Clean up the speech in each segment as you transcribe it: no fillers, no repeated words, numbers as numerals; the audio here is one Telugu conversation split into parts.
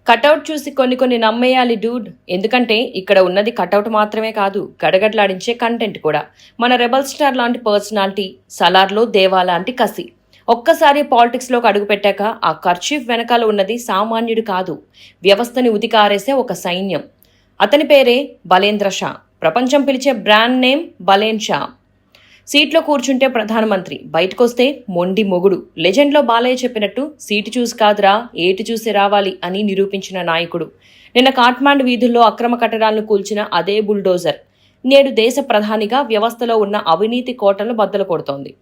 కటౌట్ చూసి కొన్ని నమ్మేయాలి డూడ్. ఎందుకంటే ఇక్కడ ఉన్నది కటౌట్ మాత్రమే కాదు, గడగడలాడించే కంటెంట్ కూడా. మన రెబల్ స్టార్ లాంటి పర్సనాలిటీ, సలార్లో దేవా లాంటి కసి. ఒక్కసారి పాలిటిక్స్లోకి అడుగుపెట్టాక ఆ కర్చీఫ్ వెనకాల ఉన్నది సామాన్యుడు కాదు, వ్యవస్థని ఉతికారేసే ఒక సైన్యం. అతని పేరే బలేంద్ర షా. ప్రపంచం పిలిచే బ్రాండ్ నేమ్ బలేన్ షా. సీట్లో కూర్చుంటే ప్రధానమంత్రి, బయటకొస్తే మొండి మొగుడు. లెజెండ్లో బాలయ్య చెప్పినట్టు సీటు చూసి కాదురా, ఏటు చూసి రావాలి అని నిరూపించిన నాయకుడు. నిన్న కాట్మాండ్ వీధుల్లో అక్రమ కట్టడాలను కూల్చిన అదే బుల్డోజర్ నేడు దేశ ప్రధానిగా వ్యవస్థలో ఉన్న అవినీతి కోటలను బద్దలు కొడుతోంది.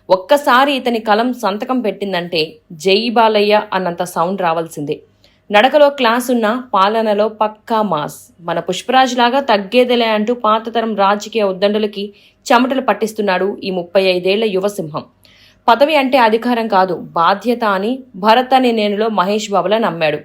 ఒక్కసారి ఇతని కలం సంతకం పెట్టిందంటే జై బాలయ్య అన్నంత సౌండ్ రావాల్సిందే. నడకలో క్లాస్ ఉన్న, పాలనలో పక్కా మాస్. మన పుష్పరాజ్ లాగా తగ్గేదిలే అంటూ పాతతరం రాజకీయ ఉద్దండులకి చెమటలు పట్టిస్తున్నాడు ఈ 35 యువసింహం. పదవి అంటే అధికారం కాదు, బాధ్యత అని భరత్ అనే నేనులో మహేష్ బాబులా నమ్మాడు.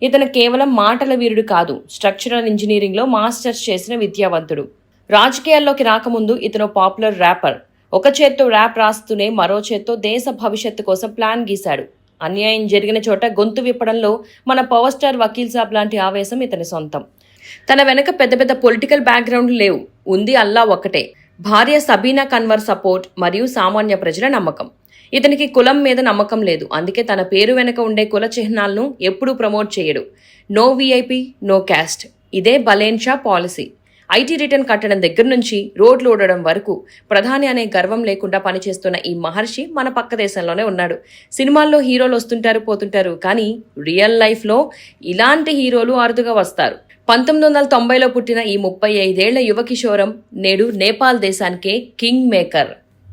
ఇతను కేవలం మాటల వీరుడు కాదు, స్ట్రక్చరల్ ఇంజనీరింగ్లో మాస్టర్స్ చేసిన విద్యావంతుడు. రాజకీయాల్లోకి రాకముందు ఇతను పాపులర్ ర్యాపర్. ఒక చేత్తో ర్యాప్ రాస్తూనే మరో చేత్తో దేశ భవిష్యత్తు కోసం ప్లాన్ గీశాడు. అన్యాయం జరిగిన చోట గొంతు విప్పడంలో మన పవర్ స్టార్ వకీల్ సాబ్ లాంటి ఆవేశం ఇతని సొంతం. తన వెనక పెద్ద పొలిటికల్ బ్యాక్గ్రౌండ్ లేవు, ఉంది అల్లా ఒక్కటే, భార్య సబీనా కన్వర్ సపోర్ట్ మరియు సామాన్య ప్రజల నమ్మకం. ఇతనికి కులం మీద నమ్మకం లేదు, అందుకే తన పేరు వెనక ఉండే కుల చిహ్నాలను ఎప్పుడూ ప్రమోట్ చేయడు. No VIP, no caste. ఇదే Balen Shah policy. IT return కట్టడం దగ్గర నుంచి రోడ్లు ఓడడం వరకు ప్రధాని అనే గర్వం లేకుండా పనిచేస్తున్న ఈ మహర్షి మన పక్క దేశంలోనే ఉన్నాడు. సినిమాల్లో హీరోలు వస్తుంటారు పోతుంటారు, కానీ రియల్ లైఫ్లో ఇలాంటి హీరోలు అరుదుగా వస్తారు. 1990లో పుట్టిన ఈ 35 యువ కిషోరం నేడు నేపాల్ దేశానికే కింగ్ మేకర్.